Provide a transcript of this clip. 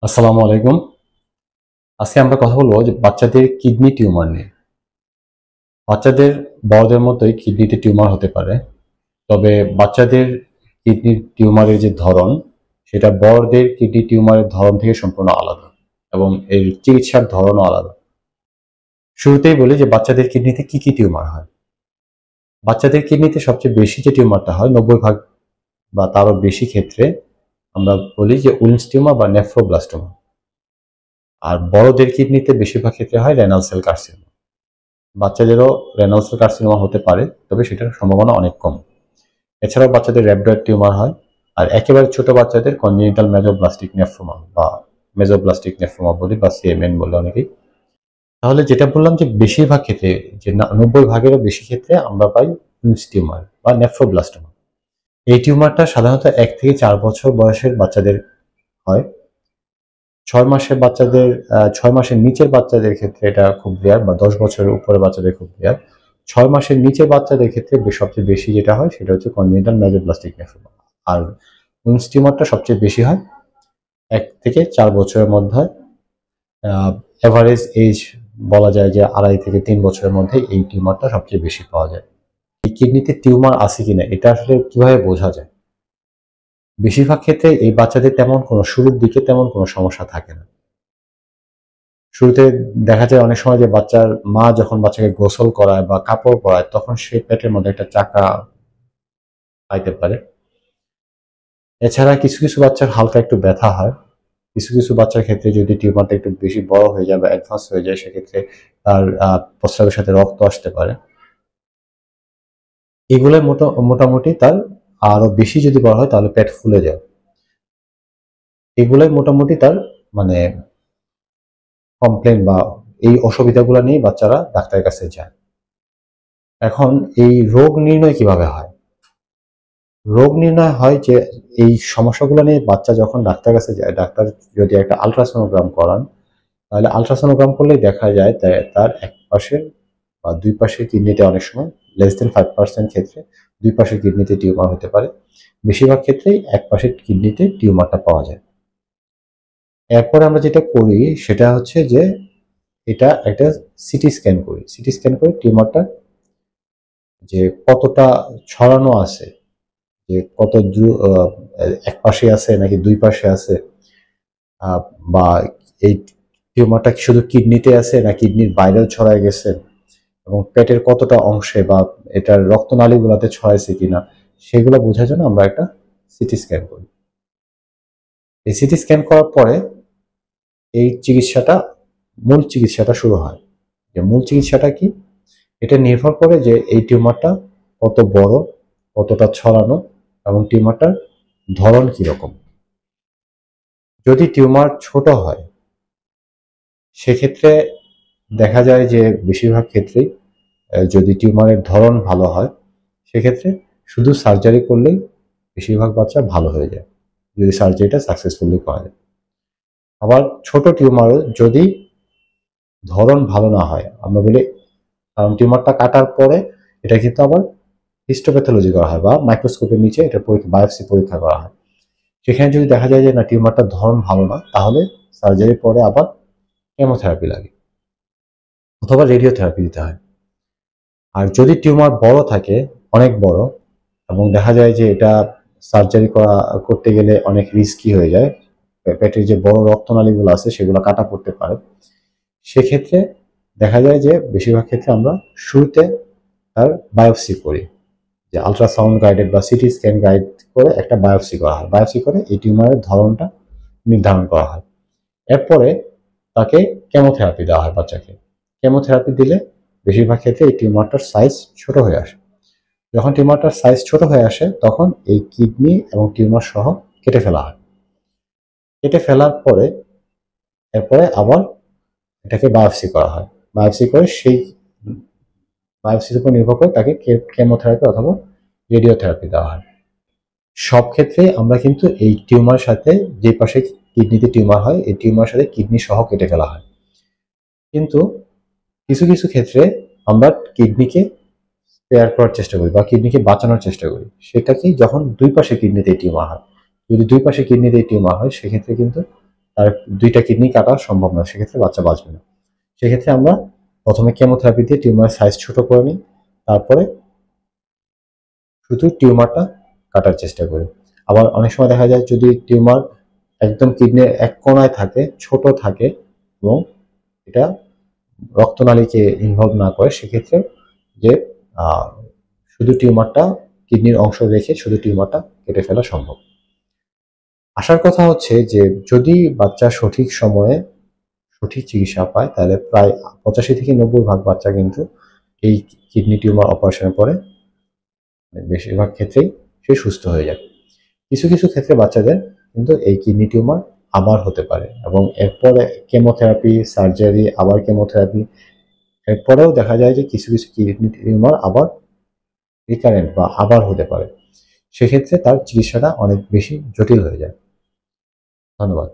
আসসালামু আলাইকুম। আজকে আমরা কথা বলবো যে বাচ্চাদের কিডনি টিউমার নিয়ে। বাচ্চাদের বড়দের মতোই কিডনিতে টিউমার হতে পারে, তবে বাচ্চাদের কিডনির টিউমারের যে ধরন, সেটা বড়দের কিডনি টিউমারের ধরন থেকে সম্পূর্ণ আলাদা এবং এর চিকিৎসার ধরনও আলাদা। শুরুতেই বলি যে বাচ্চাদের কিডনিতে কি কি টিউমার হয়। বাচ্চাদের কিডনিতে সবচেয়ে বেশি যে টিউমারটা হয় 90% বা তারও বেশি ক্ষেত্রে আমরা বলি যে উইলস টিউমার বা নেফ্রোব্লাস্টোমা। আর বড়দের কিডনিতে বেশিরভাগ ক্ষেত্রে হয় রেনাল সেল কার্সিনোমা। বাচ্চাদেরও রেনাল সেল কার্সিনোমা হতে পারে, তবে সেটার সম্ভাবনা অনেক কম। এছাড়াও বাচ্চাদের র্যাবডয়েড টিউমার হয়। আর একেবারে ছোট বাচ্চাদের কনজেনিটাল মেজোব্লাস্টিক নেফ্রোমা বা মেজোব্লাস্টিক নেফ্রোমা বলি বা সিএমএন বলে অনেকেই। তাহলে যেটা বললাম যে বেশিরভাগ ক্ষেত্রে, যে 90%-এরও বেশি ক্ষেত্রে আমরা পাই উইলস টিউমার বা নেফ্রোব্লাস্টোমা। এই টিউমারটা সাধারণত 1 থেকে 4 বছর বয়সের বাচ্চাদের হয়। 6 মাসের বাচ্চাদের 6 মাসের নিচের বাচ্চাদের ক্ষেত্রে এটা খুব রেয়ার, বা 10 বছরের উপরে বাচ্চাদের খুব রেয়ার। 6 মাসের নিচের বাচ্চাদের ক্ষেত্রে সবচেয়ে বেশি যেটা হয় সেটা হচ্ছে কনজেনিটাল মেজোব্লাস্টিক নেফ্রোমা। আর উইলস টিউমারটা সবচেয়ে বেশি হয় 1 থেকে 4 বছরের মধ্যে। এভারেজ এজ বলা যায় যে 2.5 থেকে 3 বছরের মধ্যে এই টিউমারটা সবচেয়ে বেশি পাওয়া যায়। এই কিডনিতে টিউমার আছে কিনা এটা আসলে কিভাবে বোঝা যায়? বেশিরভাগ ক্ষেত্রে এই বাচ্চাদের শুরুর দিকে তেমন কোনো সমস্যা থাকে না। শুরুতে দেখা যায় অনেক সময় যে বাচ্চার মা যখন বাচ্চাকে গোসল করায় বা কাপড় পরায়, তখন সে পেটের মধ্যে একটা চাকা পাইতে পারে। এছাড়া কিছু কিছু বাচ্চার হালকা একটু ব্যথা হয়। কিছু কিছু বাচ্চার ক্ষেত্রে যদি টিউমারটা একটু বেশি বড় হয়ে যায় বা অ্যাডভান্স হয়ে যায়, সেক্ষেত্রে তার প্রস্রাবের সাথে রক্ত আসতে পারে। এগুলোই মোটামুটি তার আরো বেশি যদি বড় হয় তাহলে পেট ফুলে যায়। এগুলোই মোটামুটি তার মানে কমপ্লেন বা এই অসুবিধাগুলো নিয়ে বাচ্চারা ডাক্তারের কাছে যায়। এখন এই রোগ নির্ণয় কিভাবে হয়? রোগ নির্ণয় হয় যে এই সমস্যাগুলো নিয়ে বাচ্চা যখন ডাক্তার কাছে যায়, ডাক্তার যদি একটা আলট্রাসোনোগ্রাম করান, তাহলে আলট্রাসোনোগ্রাম করলেই দেখা যায় তার এক পাশের বা দুই পাশের কিডনিতে অনেক সময় <5% ক্ষেত্রে দুই পাশের কিডনিতে টিউমার হতে পারে। বেশিরভাগ ক্ষেত্রেই এক পাশের কিডনিতে টিউমারটা পাওয়া যায়। এরপর আমরা যেটা করি সেটা হচ্ছে যে এটা একটা সিটি স্ক্যান করি। সিটি স্ক্যান করে টিউমারটা যে কতটা ছড়ানো আছে, যে এক পাশে আছে নাকি দুই পাশে আছে, আহ, বা এই টিউমারটা কি শুধু কিডনিতে আছে না কিডনির বাইরেও ছড়ায় গেছে, এবং পেটের কতটা অংশে বা এটার রক্তনালীগুলোতে ছড়াইছে কিনা, সেগুলো বোঝার জন্য আমরা একটা সিটি স্ক্যান করি। এই সিটি স্ক্যান করার পরে এই মূল চিকিৎসাটা শুরু হয়। যে মূল চিকিৎসাটা কি, এটা নির্ভর করে যে এই টিউমারটা কত বড়, কতটা ছড়ানো এবং টিউমারটার ধরন কিরকম। যদি টিউমার ছোট হয়, সেক্ষেত্রে দেখা যায় যে বেশিরভাগ ক্ষেত্রেই যদি টিউমারের ধরন ভালো হয়, সেক্ষেত্রে শুধু সার্জারি করলেই বেশিরভাগ বাচ্চা ভালো হয়ে যায়, যদি সার্জারিটা সাকসেসফুলি করা যায়। আবার ছোট টিউমারও যদি ধরন ভালো না হয়, আমরা বলি, কারণ টিউমারটা কাটার পরে এটা কিন্তু আবার হিস্টোপ্যাথোলজি করা হয় বা মাইক্রোস্কোপের নিচে এটা বায়োপসি পরীক্ষা করা হয়। সেখানে যদি দেখা যায় যে না, টিউমারটার ধরন ভালো না, তাহলে সার্জারির পরে আবার কেমোথেরাপি লাগে অথবা রেডিওথেরাপি দিতে হয়। আর যদি টিউমার বড় থাকে, অনেক বড়, এবং দেখা যায় যে এটা সার্জারি করতে গেলে অনেক রিস্কি হয়ে যায়, পেটের যে বড় রক্তনালীগুলো আছে সেগুলো কাটা পড়তে পারে, সেক্ষেত্রে দেখা যায় যে বেশিরভাগ ক্ষেত্রে আমরা শুরুতে তার বায়োপসি করি। যে আলট্রাসাউন্ড গাইডেড বা সিটি স্ক্যান গাইড করে একটা বায়োপসি করা হয়। বায়োপসি করে এই টিউমারের ধরনটা নির্ধারণ করা হয়। এরপরে তাকে কেমোথেরাপি দেওয়া হয় বাচ্চাকে। কেমোথেরাপি দিলে বেশিরভাগ ক্ষেত্রে এই টিউমারটার সাইজ ছোট হয়ে আসে। যখন টিউমারটার সাইজ ছোট হয়ে আসে, তখন এই কিডনি এবং টিউমার সহ কেটে ফেলা হয়। কেটে ফেলার পরে এরপরে আবার এটাকে বায়োপসি করা হয়। বায়োপসি করে সেই বায়োপসির উপর নির্ভর করে তাকে কেমোথেরাপি অথবা রেডিওথেরাপি দেওয়া হয়। সব ক্ষেত্রে আমরা কিন্তু এই টিউমার সাথে, যে পাশে কিডনিতে টিউমার হয়, এই টিউমার সাথে কিডনি সহ কেটে ফেলা হয়। কিন্তু কিছু কিছু ক্ষেত্রে আমরা কিডনিকে স্পেয়ার করার চেষ্টা করি বা কিডনিকে বাঁচানোর চেষ্টা করি। সেটা কি, যখন দুই পাশে কিডনিতে টিউমার হয়। যদি দুই পাশে কিডনিতে টিউমার হয়, সেক্ষেত্রে কিন্তু তার 2টা কিডনি কাটা সম্ভব না, সেক্ষেত্রে বাচ্চা বাঁচবে না। সেক্ষেত্রে আমরা প্রথমে কেমোথেরাপি দিয়ে টিউমারের সাইজ ছোট করে নিই, তারপরে শুধু টিউমারটা কাটার চেষ্টা করি। আবার অনেক সময় দেখা যায় যদি টিউমার একদম কিডনির এক কোণায় থাকে, ছোট থাকে এবং এটা রক্তনালীকে ইনভলভ না করে, সেক্ষেত্রে যে শুধু টিউমারটা কিডনির অংশ রেখে শুধু টিউমারটা কেটে ফেলা সম্ভব। আসার কথা হচ্ছে যে যদি বাচ্চা সঠিক সময়ে সঠিক চিকিৎসা পায় তাহলে প্রায় 85 থেকে 90% বাচ্চা কিন্তু এই কিডনি টিউমার অপারেশনের পরে বেশিরভাগ ক্ষেত্রেই সে সুস্থ হয়ে যায়। কিছু কিছু ক্ষেত্রে বাচ্চাদের কিন্তু এই কিডনি টিউমার আবার হতে পারে এবং এরপরে কেমোথেরাপি, সার্জারি, আবার কেমোথেরাপি, এরপরেও দেখা যায় যে কিছু কিছু কিডনি টিউমার আবার রিকারেন্ট বা আবার হতে পারে। সেক্ষেত্রে তার চিকিৎসাটা অনেক বেশি জটিল হয়ে যায়। ধন্যবাদ।